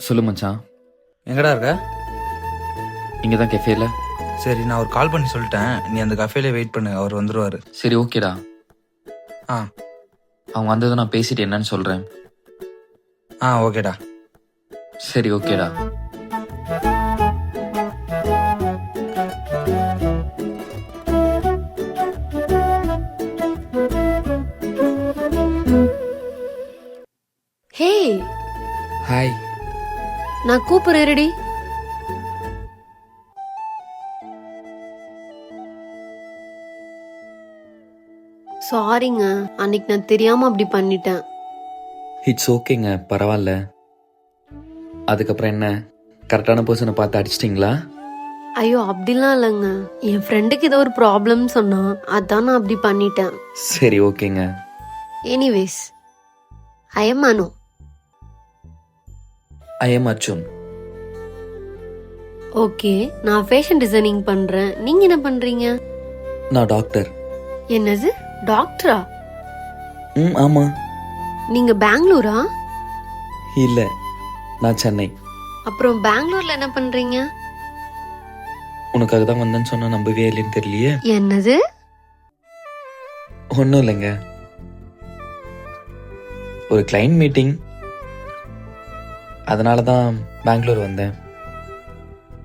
சொல்லு மச்சான். எங்கடா இருக்க? இங்கே தான் கெஃபேல. சரி, நான் ஒரு கால் பண்ணி சொல்லிட்டேன். நீ அந்த கஃபேல வெயிட் பண்ணு, அவர் வந்துருவாரு. சரி ஓகேடா. ஆ அவங்க வந்ததை நான் பேசிட்டு என்னன்னு சொல்கிறேன். ஓகேடா. சரி ஓகேடா. ஹே, ஹாய். நான் கூப்பிடுறேன், ரெடி? சாரிங்க, அன்னைக்கு நான் தெரியாம அப்படி பண்ணிட்டேன். இட்ஸ் ஓகேங்க, பரவாயில்ல. அதுக்கப்புறம் என்ன, கரெக்டான பர்சனை பார்த்து அடிச்சிட்டிங்களா? ஐயோ அப்படிலாம் இல்லைங்க, என் ஃப்ரெண்டுக்கு ஏதோ ஒரு ப்ராப்ளம் சொன்னா, அதான் நான் அப்படி பண்ணிட்டேன். சரி ஓகேங்க. Anyways, I am Anu. I am Arjun. Okay, நான் ஃபேஷன் டிசைனிங் பண்றேன். நீங்க என்ன பண்றீங்க? நான் டாக்டர். என்னது, டாக்டரா? ஆமாம். நீங்க பெங்களூரா? இல்லை, நான் சென்னை. அப்புறம் பெங்களூர்ல என்ன பண்றீங்க? உனக்காக தான் வந்தேன்னு சொன்னா நம்பவே இல்லைன்னு தெரியலையே. என்னது? ஒன்றும் இல்லைங்க, ஒரு கிளைண்ட் மீட்டிங், அதனால தான் பெங்களூர் வந்தேன்.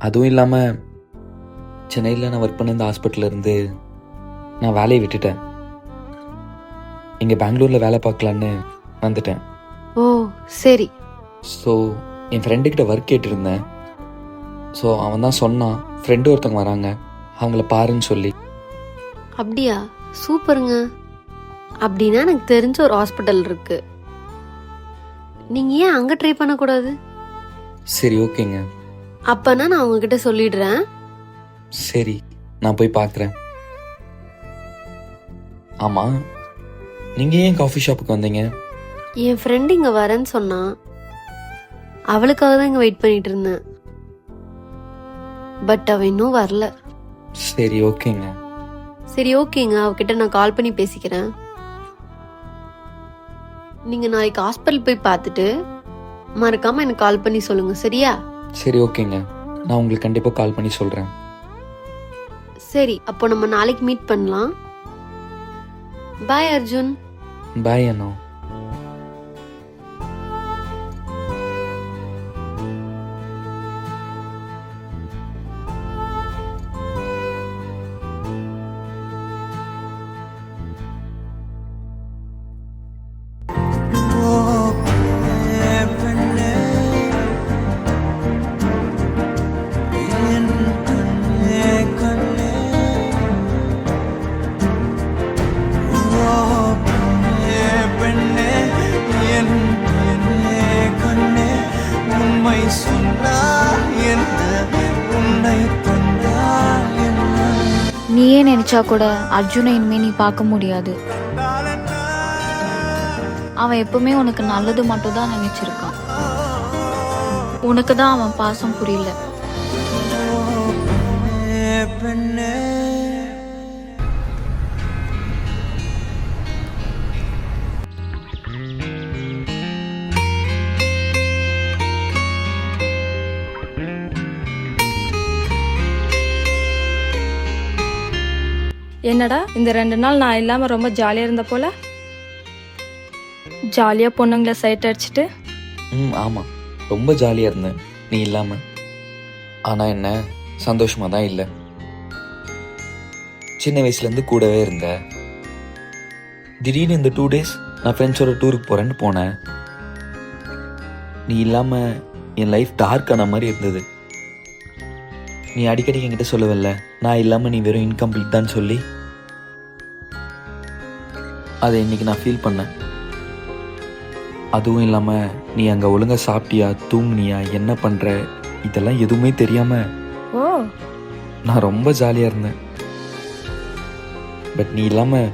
அதுவும் இல்லாமல் சென்னையில் நான் ஒர்க் பண்ண இந்த ஹாஸ்பிட்டலில் இருந்து நான் வேலையை விட்டுட்டேன். இங்கே பெங்களூரில் வேலை பார்க்கலான்னு வந்துட்டேன். ஓ சரி. ஸோ என் ஃப்ரெண்டுக்கிட்ட ஒர்க் கேட்டிருந்தேன். ஸோ அவன் தான் சொன்னான், ஃப்ரெண்டு ஒருத்தவங்க வராங்க, அவங்கள பாருன்னு சொல்லி. அப்படியா, சூப்பருங்க. அப்படின்னா எனக்கு தெரிஞ்ச ஒரு ஹாஸ்பிட்டல் இருக்கு, நீங்க ஏன் அங்க ட்ரை பண்ணக்கூடாது? சரி ஓகேங்க. அப்பனா நான் உங்ககிட்ட சொல்லிடுறேன். சரி, நான் போய் பார்க்குறேன். ஆமாம், நீங்கள் ஏன் காஃபி ஷாப்புக்கு வந்தீங்க? என் ஃப்ரெண்டு இங்க வரேன்னு சொன்னா, அவளுக்காக தான் இங்க வெயிட் பண்ணிட்டு இருந்தேன். பட் அவ இன்னும் வரல. சரி ஓகேங்க. சரி ஓகேங்க, அவகிட்ட நான் கால் பண்ணி பேசிக்கிறேன். நீங்க நாளைக்கு ஹாஸ்பிட்டல் போய் பார்த்துட்டு மறக்காம எனக்கு கால் பண்ணி சொல்லுங்க, சரியா? சரி ஓகேங்க, நான் உங்களுக்கு கண்டிப்பாக கால் பண்ணி சொல்கிறேன். சரி, அப்போ நம்ம நாளைக்கு மீட் பண்ணலாம். பாய் அர்ஜுன். பாய் அண்ணா. நீயே நினைச்சா கூட அர்ஜுனை இனிமே நீ பார்க்க முடியாது. அவன் எப்பவுமே உனக்கு நல்லது மட்டும் தான் நினைச்சிருக்கான். உனக்கு தான் அவன் பாசம் புரியல. என்னடா இந்த 2 நாள் நான் இல்லாம ரொம்ப ஜாலியா இருந்த போல. ஜாலியா பொண்ணுங்களை சைட் அடிச்சிட்டு. ஆமாம், ரொம்ப ஜாலியாக இருந்தேன் நீ இல்லாமல். ஆனால் என்ன, சந்தோஷமாக தான் இல்லை. சின்ன வயசுலேருந்து கூடவே இருந்த. திடீர்னு இந்த 2 days நான் ஃப்ரெண்ட்ஸோட டூருக்கு போகிறேன்னு போனேன். நீ இல்லாமல் என் லைஃப் டார்க் ஆன மாதிரி இருந்தது. நீ அடிக்கடி என்கிட்ட சொல்லவில்ல, நான் இல்லாமல் நீ வெறும் இன்கம்ப்ளீட் தான் சொல்லி. அதை இன்னைக்கு நான் ஃபீல் பண்ணேன். அதுவும் இல்லாமல் நீ அங்கே ஒழுங்காக சாப்பிட்டியா, தூங்குனியா, என்ன பண்ணுற, இதெல்லாம் எதுவுமே தெரியாமல் ஓ, நான் ரொம்ப ஜாலியாக இருந்தேன். பட் நீ இல்லாமல்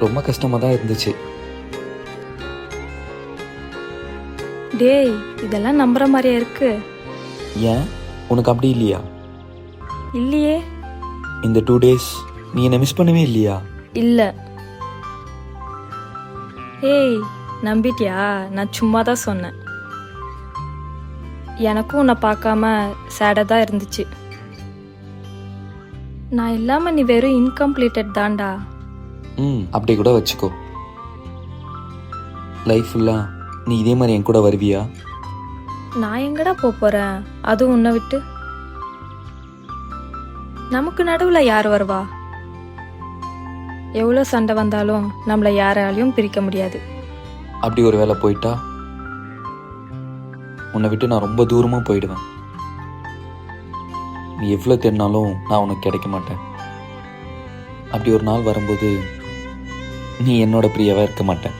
ரொம்ப கஷ்டமாக தான் இருந்துச்சு. டேய் இதெல்லாம் நம்புற மாதிரியா இருக்கு? ஏன், உனக்கு அப்படி இல்லையா? இல்லையே. இந்த 2 days நீ என்னை மிஸ் பண்ணவே இல்லையா? இல்ல. ஏய் நம்பிட்டியா? நான் சும்மா தான் சொன்னேன். எனக்கும் உன்னை பார்க்காம சேடாக தான் இருந்துச்சு. நான் இல்லாம நீ வெறும் இன்கம்ப்ளீட்டட் தான்டா. அப்படி கூட வச்சுக்கோ. லைஃப் ஃபுல்லாக நீ இதே மாதிரி என் கூட வருவியா? நான் எங்கடா போறேன், அதுவும் உன்னை விட்டு? நமக்கு நடுவில் யார் வருவா? எவ்வளோ சண்டை வந்தாலும் நம்மளை யாராலையும் பிரிக்க முடியாது. அப்படி ஒரு வேளை போயிட்டா உன்னை விட்டு நான் ரொம்ப தூரமாக போயிடுவேன். நீ எவ்வளோ தேடினாலும் நான் உனக்கு கிடைக்க மாட்டேன். அப்படி ஒரு நாள் வரும்போது நீ என்னோட பிரியாவாக இருக்க மாட்டேன்.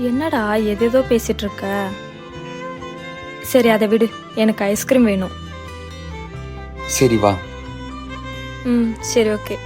என்னடா எதேதோ பேசிட்டு இருக்க? சரி அதை விடு, எனக்கு ஐஸ்கிரீம் வேணும். சரி வா. சரி ஓகே.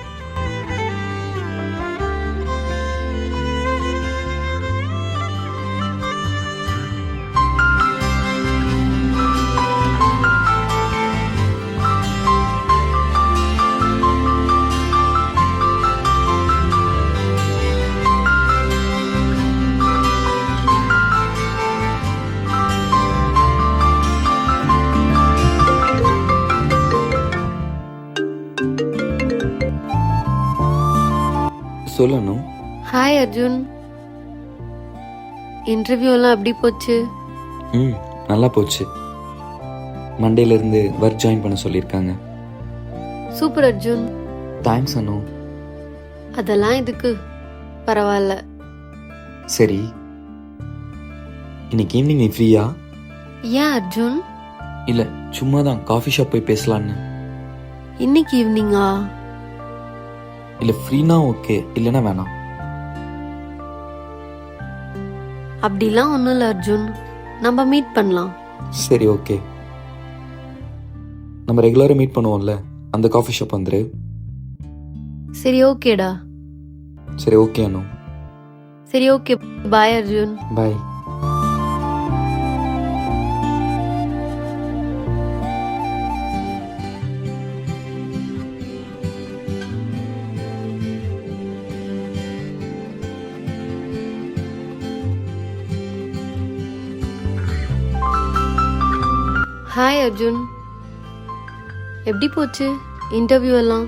சொல்லணும். ஹாய் அர்ஜுன், இன்டர்வியூலாம் எப்படி போச்சு? நல்லா போச்சு. மண்டேலேருந்து ஒர்க் ஜாயின் பண்ண சொல்லியிருக்காங்க. சூப்பர் அர்ஜுன். தேங்க்ஸ் அனு. அதெல்லாம் இதுக்கு பரவாயில்ல. சரி, இன்னைக்கு ஈவினிங் நீ ஃப்ரீயா? ஏன் அர்ஜுன்? இல்லை, சும்மா தான் காஃபி ஷாப் போய் பேசலான்னு. இன்னைக்கு ஈவினிங்கா? இல்லை ஃப்ரீனா ஓகே, இல்லைன்னா வேணாம். அப்படிலாம் ஒன்றும் இல்லை அர்ஜுன், நம்ம மீட் பண்ணலாம். சரி ஓகே, நம்ம ரெகுலராக மீட் பண்ணுவோம்ல, அந்த காஃபி ஷாப் வந்துரு. சரி ஓகேடா. சரி ஓகே அனு. சரி ஓகே, பாய் அர்ஜுன். பாய். ஹாய் அர்ஜுன், எப்படி போச்சு இன்டர்வியூ எல்லாம்?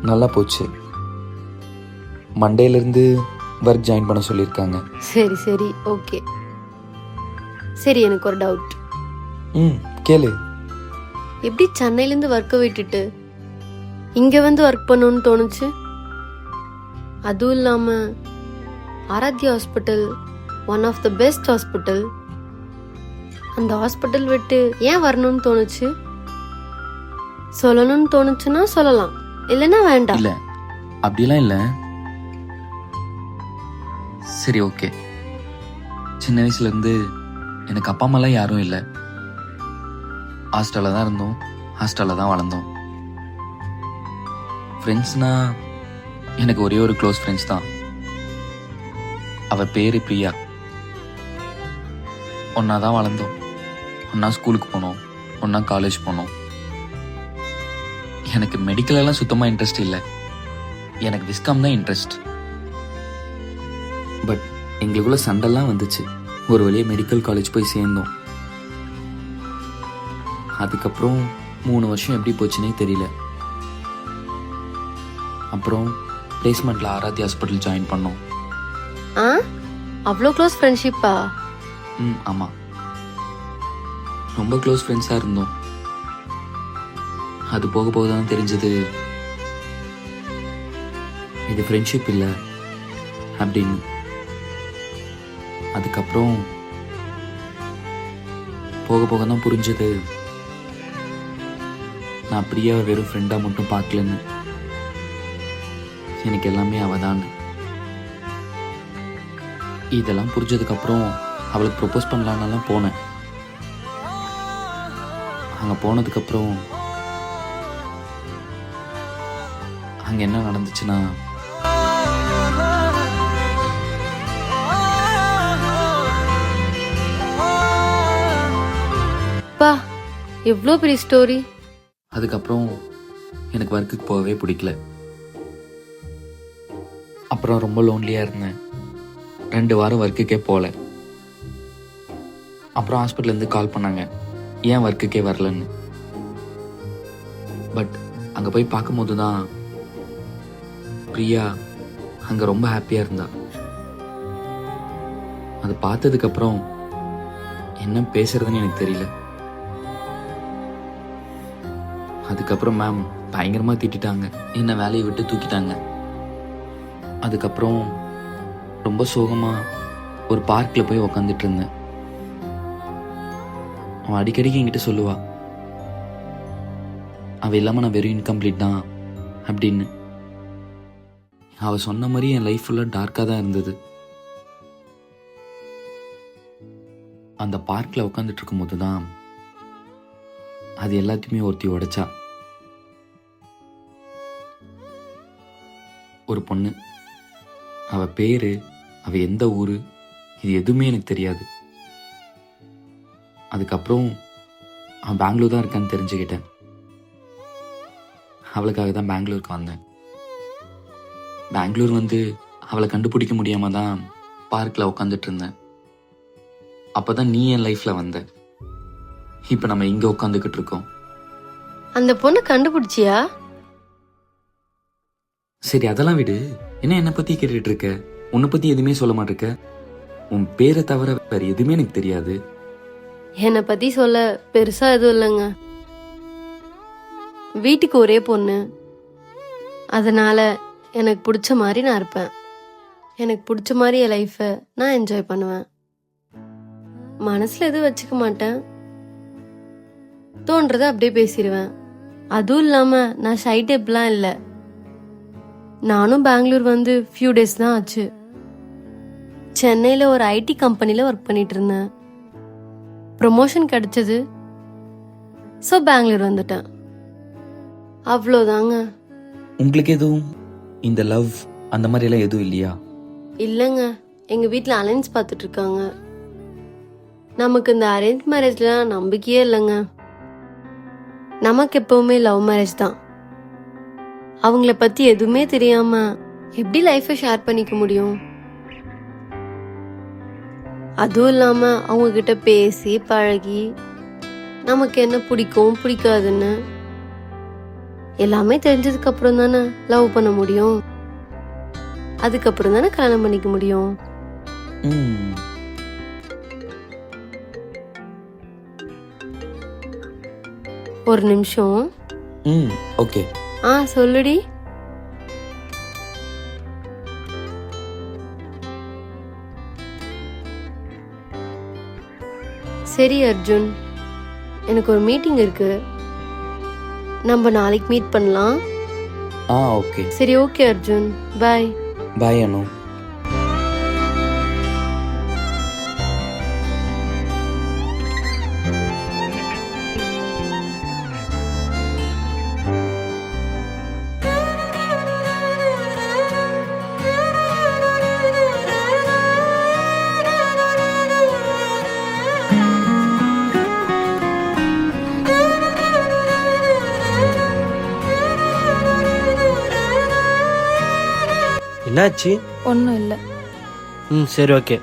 நல்லா போச்சு. மண்டேலேருந்து ஒர்க் ஜாயின் பண்ண சொல்லியிருக்காங்க. சரி சரி ஓகே. சரி, எனக்கு ஒரு டவுட். கேளு. எப்படி சென்னையிலேருந்து ஒர்க்கை விட்டுட்டு இங்கே வந்து ஒர்க் பண்ணணும்னு தோணுச்சு? அதுவும் இல்லாமல் Aaradhya hospital one of the best hospital. அந்த ஹாஸ்பிட்டல் விட்டு ஏன் வரணும்னு தோணுச்சு? சொல்லணும்னு தோணுச்சுன்னா சொல்லலாம், இல்லைன்னா வேண்டாம். இல்லை அப்படிலாம் இல்லை. சரி ஓகே, சின்ன வயசுலேருந்து எனக்கு அப்பா அம்மாலாம் யாரும் இல்லை. ஹாஸ்டலில் தான் இருந்தோம், ஹாஸ்டலில் தான் வளர்ந்தோம். ஃப்ரெண்ட்ஸ்னா எனக்கு ஒரே ஒரு க்ளோஸ் ஃப்ரெண்ட்ஸ் தான். அவள் பேர் பிரியா. ஒன்றா தான் வளர்ந்தோம். ஒன்றா ஸ்கூலுக்கு போனோம், ஒன்றா காலேஜ் போனோம். எனக்கு மெடிக்கலெல்லாம் சுத்தமாக இன்ட்ரெஸ்ட் இல்லை. எனக்கு விஸ்காம் தான் இன்ட்ரெஸ்ட். பட் எங்களுக்குள்ள சண்டைலாம் வந்துச்சு. ஒரு வழியாக மெடிக்கல் காலேஜ் போய் சேர்ந்தோம். அதுக்கப்புறம் 3 வருஷம் எப்படி போச்சுன்னே தெரியல. அப்புறம் பிளேஸ்மெண்ட்டில் ஆராத்தி ஹாஸ்பிட்டல் ஜாயின் பண்ணோம். ஆ அவ்வளோ க்ளோஸ் ஃப்ரெண்ட்ஷிப்பா? ஆமாம், ரொம்ப க்ளோஸ் ஃப்ரெண்ட்ஸாக இருந்தோம். அது போக போக தான் தெரிஞ்சது இது ஃப்ரெண்ட்ஷிப் இல்லை அப்படின்னு. அதுக்கப்புறம் போக போக தான் புரிஞ்சது நான் பிரியாவை வெறும் ஃப்ரெண்டாக மட்டும் பார்க்கலன்னு. எனக்கு எல்லாமே அவதான். இதெல்லாம் புரிஞ்சதுக்கப்புறம் அவளுக்கு ப்ரொப்போஸ் பண்ணலான்னெல்லாம் போனேன். அங்கே போனதுக்கப்புறம் அங்கே என்ன நடந்துச்சுன்னா, பா எவ்வளோ பெரிய ஸ்டோரி. அதுக்கப்புறம் எனக்கு ஒர்க்குக்கு போகவே பிடிக்கல. அப்புறம் ரொம்ப லோன்லியாக இருந்தேன். 2 வாரம் ஒர்க்குக்கே போகல. அப்புறம் ஹாஸ்பிட்டல்லேருந்து கால் பண்ணாங்க, ஏன் ஒர்க்குக்கே வரலன்னு. பட் அங்கே போய் பார்க்கும்போது தான் பிரியா அங்கே ரொம்ப ஹாப்பியாக இருந்தா. அதை பார்த்ததுக்கப்புறம் என்ன பேசுறதுன்னு எனக்கு தெரியல. அதுக்கப்புறம் மேம் பயங்கரமாக திட்டாங்க, என்ன வேலையை விட்டு தூக்கிட்டாங்க. அதுக்கப்புறம் ரொம்ப சோகமாக ஒரு பார்க்கில் போய் உக்காந்துட்டு இருந்தேன். அவன் அடிக்கடிக்கு என்கிட்ட சொல்லுவா, அவள் இல்லாமல் நான் வெறும் இன்கம்ப்ளீட் தான் அப்படின்னு. அவள் சொன்ன மாதிரி என் லைஃப் ஃபுல்லாக டார்க்காக தான் இருந்தது. அந்த பார்க்கில் உட்காந்துட்டு இருக்கும்போது தான் அது எல்லாத்தையுமே ஒருத்தி உடைச்சா. ஒரு பொண்ணு, அவள் பேர், அவள் எந்த ஊர், இது எதுவுமே எனக்கு தெரியாது. அதுக்கப்புறம் அவன் பெங்களூர் தான் இருக்கான்னு தெரிஞ்சுக்கிட்டேன். அவளுக்காக தான் பெங்களூருக்கு வந்தேன். பெங்களூர் வந்து அவளை கண்டுபிடிக்க முடியாம தான் பார்க்கில் உட்காந்துட்டு இருந்தேன். அப்போ தான் நீ என் லைஃப்பில் வந்த. இப்போ நம்ம இங்கே உட்காந்துக்கிட்டு இருக்கோம். அந்த பொண்ணு கண்டுபிடிச்சியா? சரி அதெல்லாம் விடு. என்னை பற்றி கேட்டுட்டு இருக்க? உன்னை பற்றி எதுவுமே சொல்ல மாட்டிருக்க. உன் பேரை தவிர வேற எதுவுமே எனக்கு தெரியாது. என்னை பத்தி சொல்ல பெருசா எதுவும் இல்லைங்க. வீட்டுக்கு ஒரே பொண்ணு, அதனால எனக்கு பிடிச்ச மாதிரி நான் இருப்பேன். எனக்கு பிடிச்ச மாதிரி என் லைஃப்பை நான் என்ஜாய் பண்ணுவேன். மனசுல எதுவும் வச்சுக்க மாட்டேன். தோன்றதை அப்படியே பேசிடுவேன். அதுவும் இல்லாம நான் ஷை டைப்லாம் இல்லை. நானும் பெங்களூர் வந்து ஃபியூ டேஸ் தான் ஆச்சு. சென்னையில் ஒரு ஐடி கம்பெனியில் ஒர்க் பண்ணிட்டு இருந்தேன். ப்ரொமோஷன் கிடைச்சது. ஸோ பெங்களூர் வந்துட்டேன். அவ்வளோதாங்க. உங்களுக்கு எதுவும் இந்த லவ் அந்த மாதிரி எல்லாம் எதுவும் இல்லையா? இல்லைங்க, எங்கள் வீட்டில் அலைன்ஸ் பார்த்துட்டு இருக்காங்க. நமக்கு இந்த அரேஞ்ச் மேரேஜ்லாம் நம்பிக்கையே இல்லைங்க. நமக்கு எப்பவுமே லவ் மேரேஜ் தான். அவங்கள பற்றி எதுவுமே தெரியாம எப்படி லைஃப்பை ஷேர் பண்ணிக்க முடியும்? அதுவும் இல்லாம அவங்க கிட்ட பேசி பழகி நமக்கு என்ன பிடிக்கும் பிடிக்காதுன்னு எல்லாமே தெரிஞ்சதுக்கு அப்புறம் தானே லவ் பண்ண முடியும். அதுக்கப்புறம் தானே கல்யாணம் பண்ணிக்க முடியும். ஒரு நிமிஷம். ஓகே. சொல்லுடி. சரி அர்ஜுன், எனக்கு ஒரு மீட்டிங் இருக்கு. நம்ம நாளைக்கு மீட் பண்ணலாம். ஓகே. சரி ஓகே அர்ஜுன், பாய். பாய் அனு. என்னாச்சு? ஒன்றும் இல்லை. ம், சரி, ஓகே.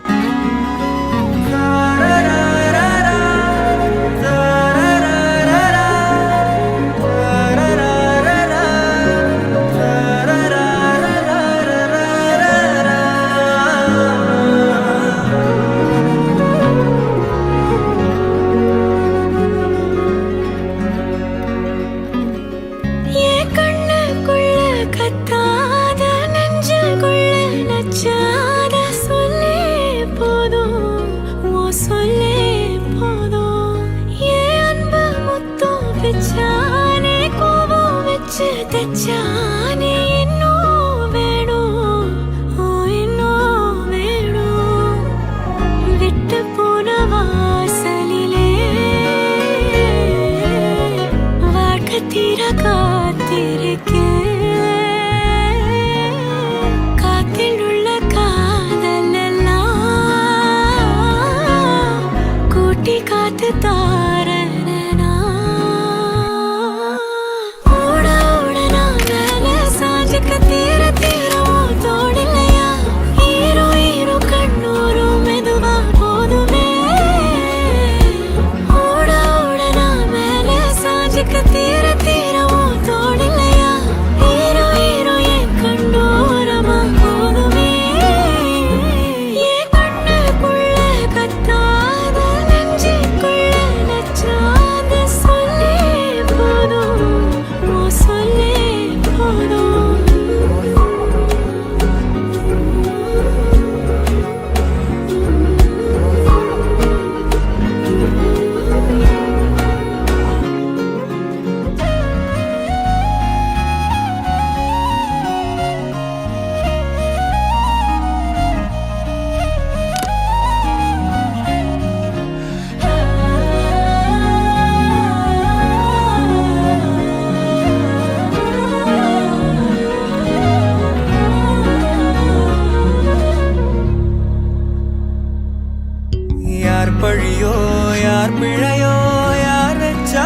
பழியோ யார் பிழையோ யார் வச்சா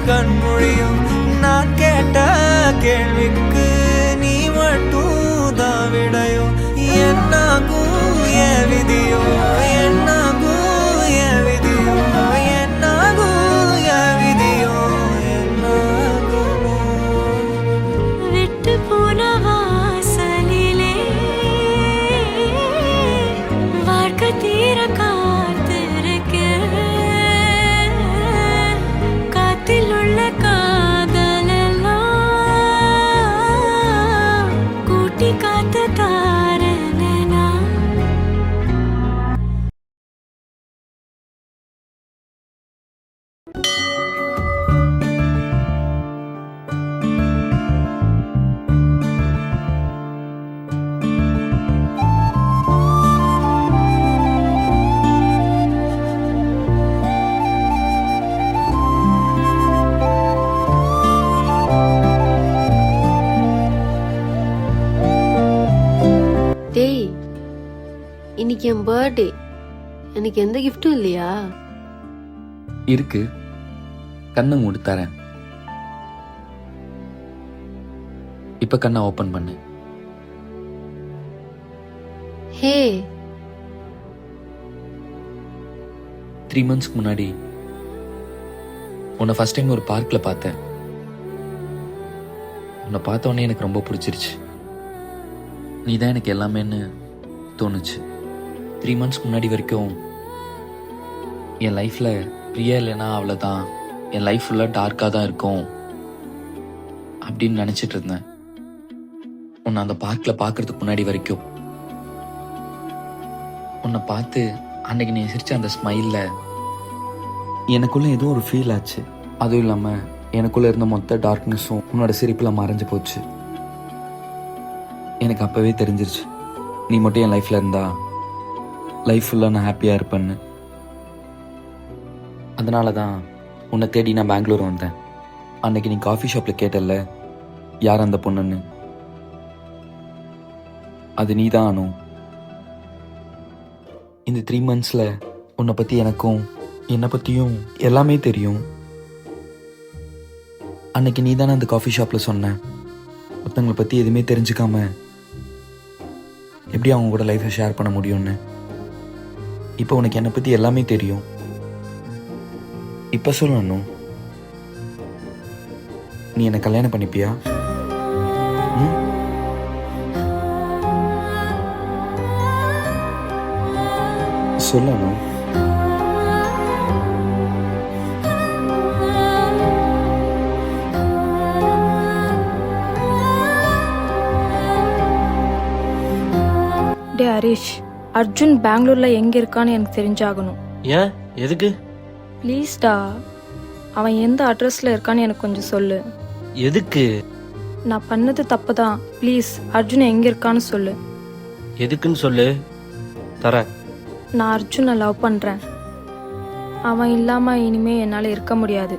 கண்மொழியோ நான் கேட்ட கேள்விக்கு நீ மட்டும் தான் விடையோ என்னாகும் என் விதியோ என்னாகும் என் விதியோ என்னாகும் என் விதியோ என்னாகுமோ விட்டு போன வாசலிலே வாழ்க்கை தீர டேய், இன்னைக்கு என் பர்த்டே. எனக்கு எந்த கிஃப்டும் இல்லையா? இருக்கு, கண்ணை மூடி தரேன். இப்ப கண்ணை ஓபன் பண்ணு. ஹே, 3 months முன்னாடி உன்னை ஃபர்ஸ்ட் டைம் ஒரு பார்க்ல பார்த்தேன். உன்னை பார்த்த உடனே எனக்கு ரொம்ப பிடிச்சிருச்சு. நீ தான் எனக்கு எல்லாமேன்னு தோணுச்சு. 3 months முன்னாடி வரைக்கும் என் லைஃப்ல பிரியா இல்லைன்னா அவ்வளோதான், என் லைஃப் ஃபுல்லாக டார்க்காக தான் இருக்கும் அப்படின்னு நினச்சிட்டு இருந்தேன். உன்னை அந்த பார்க்கில் பார்க்கறதுக்கு முன்னாடி வரைக்கும் உன்னை பார்த்து அன்னைக்கு நீ சிரிச்ச அந்த ஸ்மைலில் எனக்குள்ள ஏதோ ஒரு ஃபீல் ஆச்சு. அதுவும் இல்லாமல் எனக்குள்ள இருந்த மொத்த டார்க்னஸும் உன்னோட சிரிப்பில் மறைஞ்சு போச்சு. எனக்கு அப்போவே தெரிஞ்சிருச்சு, நீ மட்டும் என் லைஃப்பில் இருந்தா லைஃப் ஃபுல்லாக நான் ஹாப்பியாக இருப்பேன்னு. அதனால தான் உன்னை தேடி நான் பெங்களூர் வந்தேன். அன்னைக்கு நீ காஃபி ஷாப்பில் கேட்டல யார் அந்த பொண்ணுன்னு, அது நீ தான் அனு. இந்த 3 monthsல உன்னை பற்றி எனக்கும் என்னை பற்றியும் எல்லாமே தெரியும். அன்னைக்கு நீ தானே அந்த காஃபி ஷாப்பில் சொன்ன, ஒருத்தங்களை பற்றி எதுவுமே தெரிஞ்சுக்காம எப்படி அவங்க கூட லைஃப்பை ஷேர் பண்ண முடியும்னு. இப்போ உனக்கு என்னை பற்றி எல்லாமே தெரியும். இப்போ சொல்லணும், நீ என்னை கல்யாணம் பண்ணிப்பியா? ம்? சொல்லணும். டே ஹரிஷ், அர்ஜுன் பெங்களூர்ல எங்க இருக்கான்னு எனக்கு தெரிஞ்சாகணும். ஏன் எதுக்கு? ப்ளீஸ்டா, அவன் எந்த அட்ரஸ்ல இருக்கான்னு எனக்கு கொஞ்சம் சொல்லு. எதுக்கு? நான் பண்ணது தப்பு தான். ப்ளீஸ் அர்ஜுன் எங்க இருக்கான்னு சொல்லு. எதுக்குன்னு சொல்லு, தரேன். நான் அர்ஜுனை லவ் பண்றேன். அவன் இல்லாம இனிமே என்னால இருக்க முடியாது.